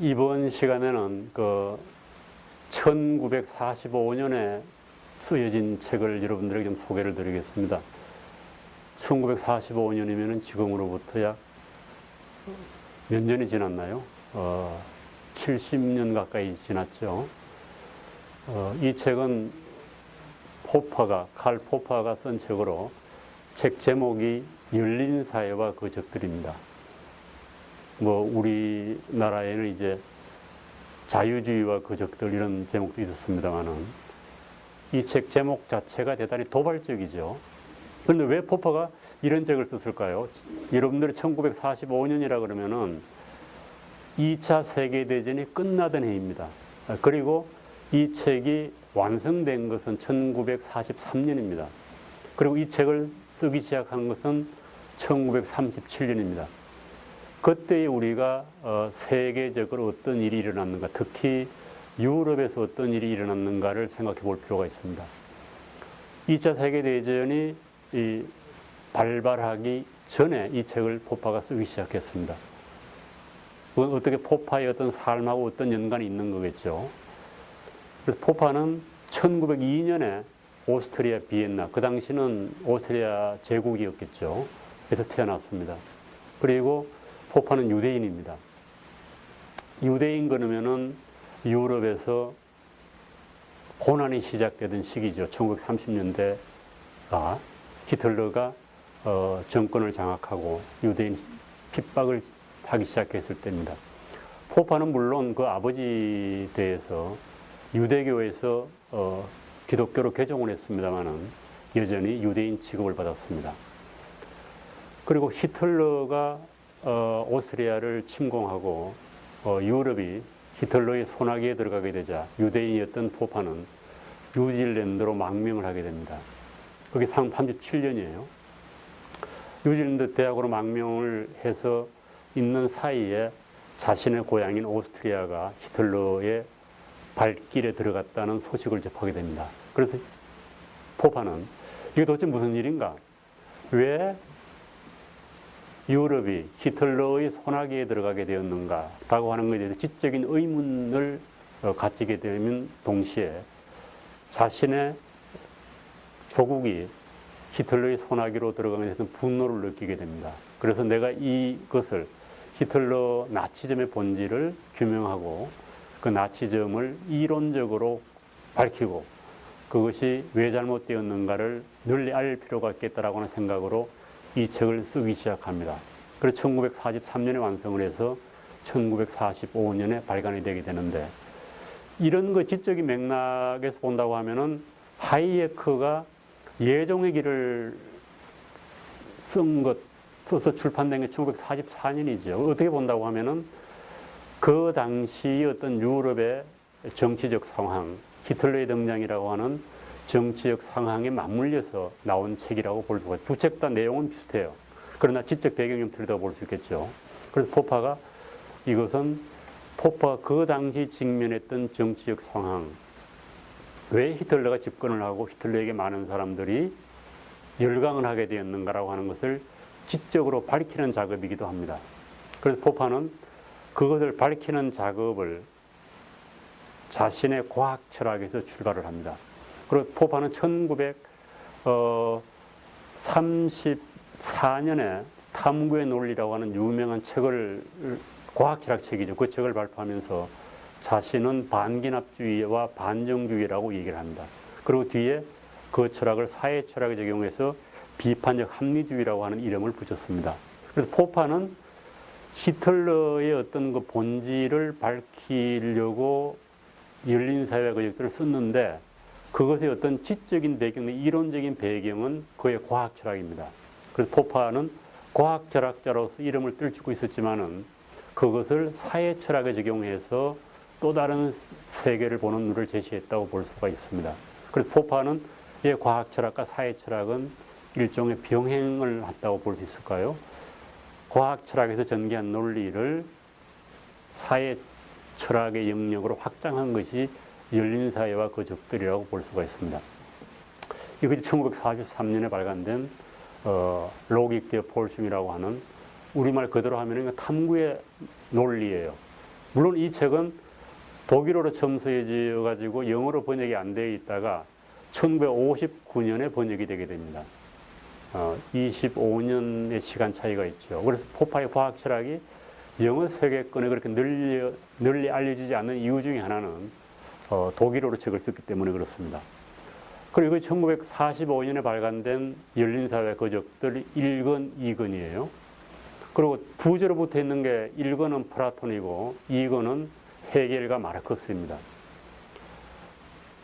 이번 시간에는 1945년에 쓰여진 책을 여러분들에게 좀 소개를 드리겠습니다. 1945년이면 지금으로부터 약 몇 년이 지났나요? 70년 가까이 지났죠. 이 책은 칼 포퍼가 쓴 책으로 책 제목이 열린 사회와 그 적들입니다. 우리나라에는 이제 자유주의와 그 적들 이런 제목도 있었습니다만은 이 책 제목 자체가 대단히 도발적이죠. 그런데 왜 포퍼가 이런 책을 썼을까요? 여러분들이 1945년이라 그러면은 2차 세계대전이 끝나던 해입니다. 그리고 이 책이 완성된 것은 1943년입니다. 그리고 이 책을 쓰기 시작한 것은 1937년입니다. 그때 우리가 세계적으로 어떤 일이 일어났는가, 특히 유럽에서 어떤 일이 일어났는가를 생각해 볼 필요가 있습니다. 2차 세계대전이 발발하기 전에 이 책을 포퍼가 쓰기 시작했습니다. 그건 어떻게 포퍼의 어떤 삶하고 어떤 연관이 있는 거겠죠. 그래서 포퍼는 1902년에 오스트리아 비엔나, 그 당시는 오스트리아 제국이었겠죠. 그래서 태어났습니다. 그리고 포퍼는 유대인입니다. 유대인 그러면은 유럽에서 고난이 시작되던 시기죠. 1930년대가 히틀러가 정권을 장악하고 유대인 핍박을 하기 시작했을 때입니다. 포퍼는 물론 그 아버지 대해서 유대교에서 기독교로 개종을 했습니다만은 여전히 유대인 취급을 받았습니다. 그리고 히틀러가 오스트리아를 침공하고 유럽이 히틀러의 손아귀에 들어가게 되자 유대인이었던 포퍼는 뉴질랜드로 망명을 하게 됩니다. 그게 37년이에요. 뉴질랜드 대학으로 망명을 해서 있는 사이에 자신의 고향인 오스트리아가 히틀러의 발길에 들어갔다는 소식을 접하게 됩니다. 그래서 포퍼는 이게 도대체 무슨 일인가? 왜 유럽이 히틀러의 손아귀에 들어가게 되었는가라고 하는 것에 대해서 지적인 의문을 가지게 되면 동시에 자신의 조국이 히틀러의 손아귀로 들어가는 데 대해서 분노를 느끼게 됩니다. 그래서 내가 이것을 히틀러 나치즘의 본질을 규명하고 그 나치즘을 이론적으로 밝히고 그것이 왜 잘못되었는가를 널리 알 필요가 있겠다라고 하는 생각으로 이 책을 쓰기 시작합니다. 그래서 1943년에 완성을 해서 1945년에 발간이 되게 되는데 이런 그 지적인 맥락에서 본다고 하면은 하이에크가 예종의 길을 써서 출판된 게 1944년이죠. 어떻게 본다고 하면은 그 당시 어떤 유럽의 정치적 상황, 히틀러의 등장이라고 하는 정치적 상황에 맞물려서 나온 책이라고 볼 수가 있어요. 두 책 다 내용은 비슷해요. 그러나 지적 배경이 좀 들여다볼 수 있겠죠. 그래서 포퍼가 그 당시 직면했던 정치적 상황, 왜 히틀러가 집권을 하고 히틀러에게 많은 사람들이 열광을 하게 되었는가라고 하는 것을 지적으로 밝히는 작업이기도 합니다. 그래서 포퍼는 그것을 밝히는 작업을 자신의 과학 철학에서 출발을 합니다. 그리고 포퍼는 1934년에 탐구의 논리라고 하는 유명한 책을, 과학철학 책이죠. 그 책을 발표하면서 자신은 반기납주의와 반정주의라고 얘기를 합니다. 그리고 뒤에 그 철학을 사회 철학에 적용해서 비판적 합리주의라고 하는 이름을 붙였습니다. 그래서 포퍼는 히틀러의 어떤 그 본질을 밝히려고 열린 사회와 그 적들을 썼는데 그것의 어떤 지적인 배경, 이론적인 배경은 그의 과학 철학입니다. 그래서 포퍼는 과학 철학자로서 이름을 떨치고 있었지만은 그것을 사회 철학에 적용해서 또 다른 세계를 보는 눈을 제시했다고 볼 수가 있습니다. 그래서 포퍼는 이 과학 철학과 사회 철학은 일종의 병행을 했다고 볼 수 있을까요? 과학 철학에서 전개한 논리를 사회 철학의 영역으로 확장한 것이 열린 사회와 그 적들이라고 볼 수가 있습니다. 이것이 1943년에 발간된 로직 대 폴숨이라고 하는 우리말 그대로 하면 탐구의 논리예요. 물론 이 책은 독일어로 처음 쓰여져 가지고 영어로 번역이 안 되어 있다가 1959년에 번역이 되게 됩니다. 25년의 시간 차이가 있죠. 그래서 포파의 과학 철학이 영어 세계권에 그렇게 널리 알려지지 않는 이유 중에 하나는 독일어로 책을 썼기 때문에 그렇습니다. 그리고 1945년에 발간된 열린사회 거적들 1권, 2권이에요. 그리고 부제로 붙어 있는 게 1권은 플라톤이고 2권은 헤겔과 마르크스입니다.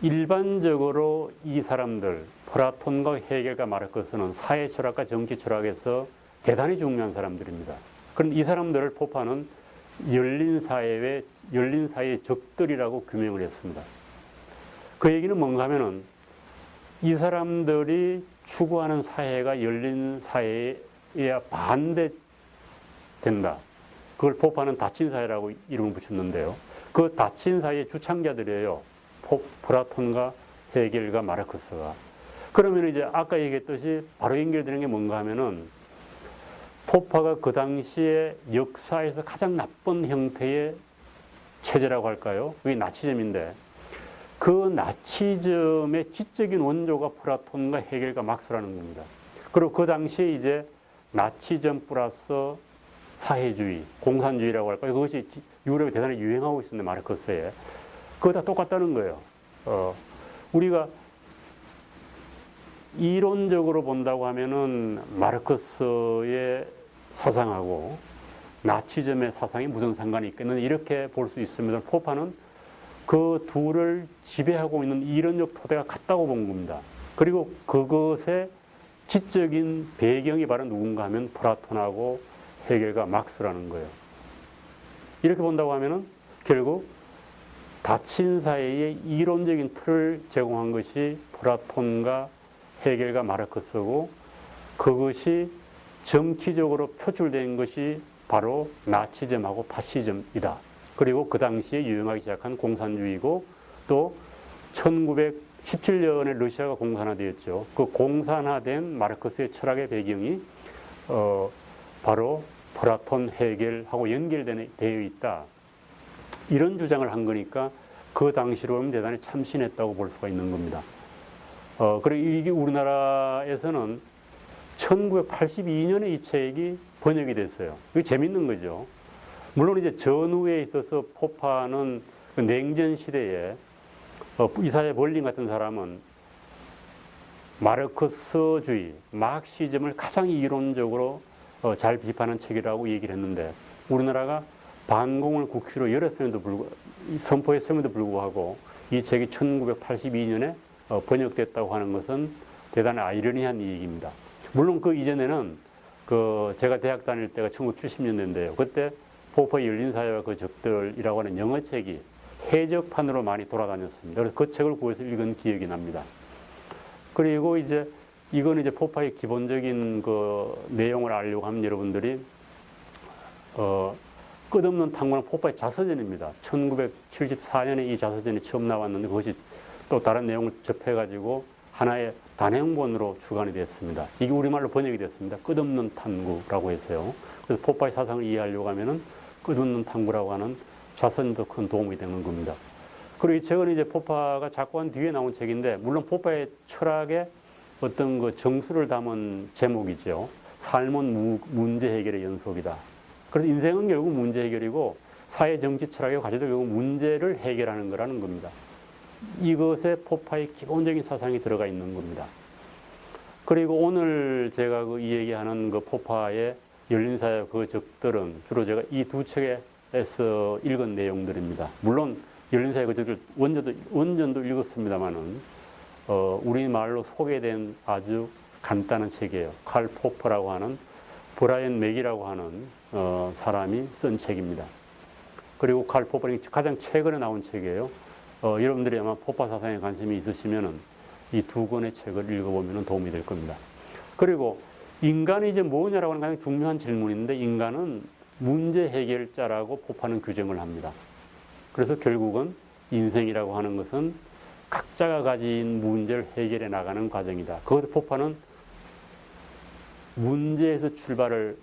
일반적으로 이 사람들, 플라톤과 헤겔과 마르크스는 사회철학과 정치철학에서 대단히 중요한 사람들입니다. 그런데 이 사람들을 포파는 열린 사회의 적들이라고 규명을 했습니다. 그 얘기는 뭔가 하면은 이 사람들이 추구하는 사회가 열린 사회에 반대된다. 그걸 포파는 닫힌 사회라고 이름을 붙였는데요. 그 닫힌 사회의 주창자들이에요. 플라톤과 헤겔과 마르크스가. 그러면 이제 아까 얘기했듯이 바로 연결되는 게 뭔가 하면은 포파가 그 당시에 역사에서 가장 나쁜 형태의 체제라고 할까요? 그게 나치즘인데 그 나치즘의 지적인 원조가 플라톤과 헤겔과 막스라는 겁니다. 그리고 그 당시에 이제 나치즘 플러스 사회주의, 공산주의라고 할까요? 그것이 유럽에 대단히 유행하고 있었는데 마르크스에. 그거 다 똑같다는 거예요. 우리가 이론적으로 본다고 하면은 마르크스의 사상하고 나치즘의 사상이 무슨 상관이 있겠느냐 이렇게 볼 수 있습니다. 포파는 그 둘을 지배하고 있는 이론적 토대가 같다고 본 겁니다. 그리고 그것의 지적인 배경이 바로 누군가 하면 플라톤하고 헤겔과 막스라는 거예요. 이렇게 본다고 하면은 결국 닫힌 사회의 이론적인 틀을 제공한 것이 플라톤과 헤겔과 마르크스고 그것이 정치적으로 표출된 것이 바로 나치즘하고 파시즘이다. 그리고 그 당시에 유행하기 시작한 공산주의고 또 1917년에 러시아가 공산화되었죠. 그 공산화된 마르크스의 철학의 배경이 바로 플라톤, 헤겔하고 연결되어 있다. 이런 주장을 한 거니까 그 당시로 보면 대단히 참신했다고 볼 수가 있는 겁니다. 그리고 이게 우리나라에서는 1982년에 이 책이 번역이 됐어요. 이게 재밌는 거죠. 물론 이제 전후에 있어서 포파는 그 냉전 시대에 이사야 벌린 같은 사람은 마르크스주의, 마르크시즘을 가장 이론적으로 잘 비판한 책이라고 얘기를 했는데 우리나라가 반공을 국시로 선포했음에도 불구하고 이 책이 1982년에 번역됐다고 하는 것은 대단히 아이러니한 얘기입니다. 물론 그 이전에는 제가 대학 다닐 때가 1970년대인데요. 그때 포퍼의 열린사회와 그 적들이라고 하는 영어책이 해적판으로 많이 돌아다녔습니다. 그래서 그 책을 구해서 읽은 기억이 납니다. 그리고 이건 이제 포파의 기본적인 그 내용을 알려고 하면 여러분들이 끝없는 탐구는 포파의 자서전입니다. 1974년에 이 자서전이 처음 나왔는데 그것이 또 다른 내용을 접해가지고 하나의 단행본으로 출간이 됐습니다. 이게 우리말로 번역이 됐습니다. 끝없는 탐구라고 해서요. 그래서 포파의 사상을 이해하려고 하면은 끝없는 탐구라고 하는 자서전도 큰 도움이 되는 겁니다. 그리고 이 책은 이제 포파가 작고한 뒤에 나온 책인데 물론 포파의 철학의 어떤 그 정수를 담은 제목이죠. 삶은 문제 해결의 연속이다. 그래서 인생은 결국 문제 해결이고 사회 정치 철학의 과제도 결국 문제를 해결하는 거라는 겁니다. 이것에 포파의 기본적인 사상이 들어가 있는 겁니다. 그리고 오늘 제가 이 얘기하는 그 포파의 열린사회 그 적들은 주로 제가 이 두 책에서 읽은 내용들입니다. 물론 열린사회 그 적들 원전도 읽었습니다만은 우리말로 소개된 아주 간단한 책이에요. 칼 포퍼라고 하는 브라이언 맥이라고 하는 사람이 쓴 책입니다. 그리고 칼 포퍼는 가장 최근에 나온 책이에요. 여러분들이 아마 포파 사상에 관심이 있으시면은 이 두 권의 책을 읽어보면 도움이 될 겁니다. 그리고 인간이 이제 뭐냐라고 하는 가장 중요한 질문인데 인간은 문제 해결자라고 포파는 규정을 합니다. 그래서 결국은 인생이라고 하는 것은 각자가 가진 문제를 해결해 나가는 과정이다. 그것을 포파는 문제에서 출발을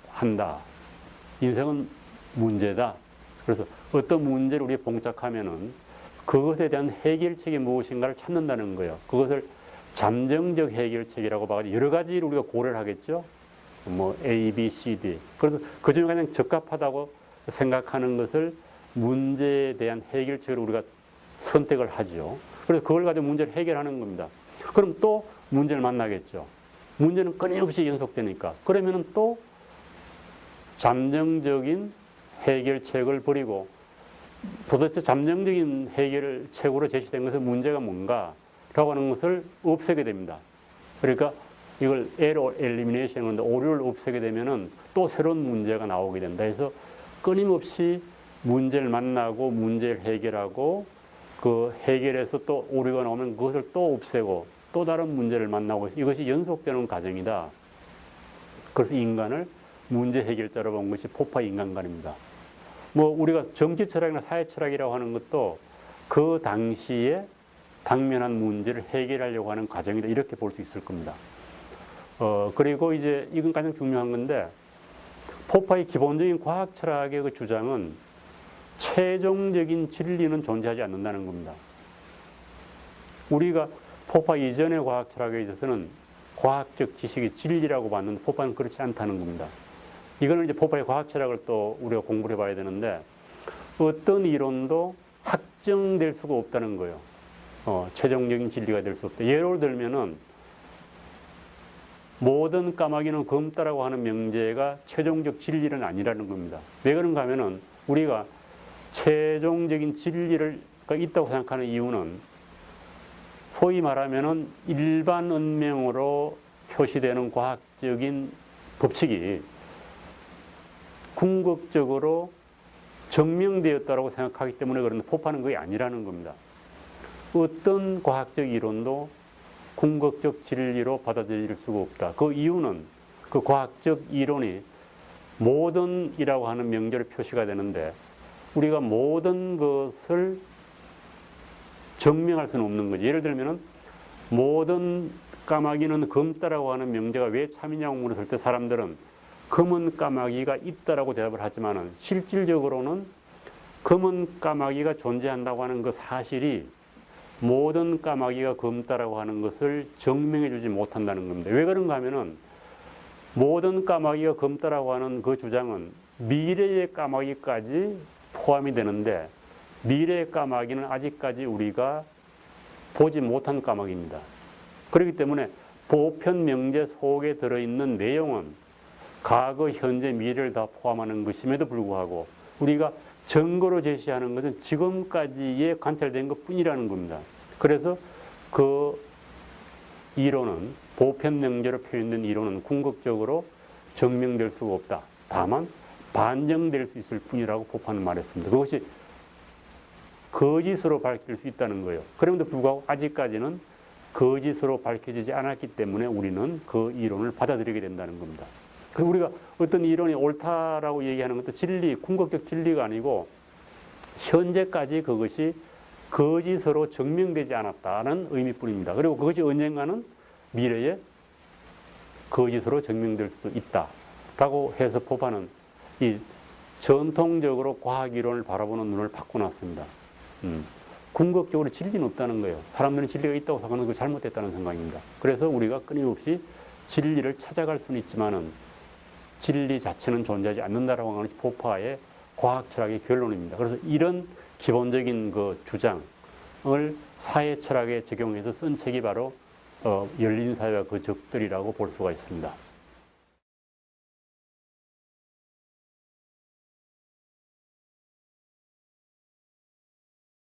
한다. 인생은 문제다. 그래서 어떤 문제를 우리가 봉착하면은 그것에 대한 해결책이 무엇인가를 찾는다는 거예요. 그것을 잠정적 해결책이라고 봐가지고 여러 가지를 우리가 고려를 하겠죠. 뭐 A, B, C, D. 그래서 그 중에 가장 적합하다고 생각하는 것을 문제에 대한 해결책을 우리가 선택을 하죠. 그래서 그걸 가지고 문제를 해결하는 겁니다. 그럼 또 문제를 만나겠죠. 문제는 끊임없이 연속되니까. 그러면은 또 잠정적인 해결책을 버리고 도대체 잠정적인 해결책으로 제시된 것은 문제가 뭔가라고 하는 것을 없애게 됩니다. 그러니까 이걸 error elimination 하는데 오류를 없애게 되면은 또 새로운 문제가 나오게 된다. 해서 끊임없이 문제를 만나고 문제를 해결하고 그 해결해서 또 오류가 나오면 그것을 또 없애고 또 다른 문제를 만나고 이것이 연속되는 과정이다. 그래서 인간을 문제 해결자로 본 것이 포파의 인간관입니다. 뭐 우리가 정치 철학이나 사회 철학이라고 하는 것도 그 당시에 당면한 문제를 해결하려고 하는 과정이다. 이렇게 볼 수 있을 겁니다. 그리고 이제 이건 가장 중요한 건데 포파의 기본적인 과학 철학의 그 주장은 최종적인 진리는 존재하지 않는다는 겁니다. 우리가 포파 이전의 과학 철학에 있어서는 과학적 지식이 진리라고 봤는데 포파는 그렇지 않다는 겁니다. 이거는 이제 포파의 과학 철학을 또 우리가 공부를 해봐야 되는데 어떤 이론도 확정될 수가 없다는 거예요. 최종적인 진리가 될 수 없다. 예를 들면은 모든 까마귀는 검다라고 하는 명제가 최종적 진리는 아니라는 겁니다. 왜 그런가 하면은 우리가 최종적인 진리가 있다고 생각하는 이유는 소위 말하면은 일반 은명으로 표시되는 과학적인 법칙이 궁극적으로 증명되었다고 생각하기 때문에 그런데 포파는 그게 아니라는 겁니다. 어떤 과학적 이론도 궁극적 진리로 받아들일 수가 없다. 그 이유는 그 과학적 이론이 모든이라고 하는 명제로 표시가 되는데 우리가 모든 것을 증명할 수는 없는 거죠. 예를 들면은 모든 까마귀는 검다라고 하는 명제가 왜 참이냐고 물었을 때 사람들은 검은 까마귀가 있다라고 대답을 하지만은 실질적으로는 검은 까마귀가 존재한다고 하는 그 사실이 모든 까마귀가 검다라고 하는 것을 증명해 주지 못한다는 겁니다. 왜 그런가 하면은 모든 까마귀가 검다라고 하는 그 주장은 미래의 까마귀까지 포함이 되는데 미래의 까마귀는 아직까지 우리가 보지 못한 까마귀입니다. 그렇기 때문에 보편 명제 속에 들어있는 내용은 과거, 현재, 미래를 다 포함하는 것임에도 불구하고 우리가 증거로 제시하는 것은 지금까지의 관찰된 것뿐이라는 겁니다. 그래서 그 이론은 보편 명제로 표현된 이론은 궁극적으로 증명될 수가 없다. 다만 반증될 수 있을 뿐이라고 포파는 말했습니다. 그것이 거짓으로 밝힐 수 있다는 거예요. 그럼에도 불구하고 아직까지는 거짓으로 밝혀지지 않았기 때문에 우리는 그 이론을 받아들이게 된다는 겁니다. 그리고 우리가 어떤 이론이 옳다라고 얘기하는 것도 진리, 궁극적 진리가 아니고 현재까지 그것이 거짓으로 증명되지 않았다는 의미뿐입니다. 그리고 그것이 언젠가는 미래에 거짓으로 증명될 수도 있다라고 해서 포파는 이 전통적으로 과학 이론을 바라보는 눈을 바꿔놨습니다. 궁극적으로 진리는 없다는 거예요. 사람들은 진리가 있다고 생각하는 거 잘못됐다는 생각입니다. 그래서 우리가 끊임없이 진리를 찾아갈 수는 있지만은 진리 자체는 존재하지 않는다라고 하는 포파의 과학 철학의 결론입니다. 그래서 이런 기본적인 그 주장을 사회 철학에 적용해서 쓴 책이 바로 열린 사회와 그 적들이라고 볼 수가 있습니다.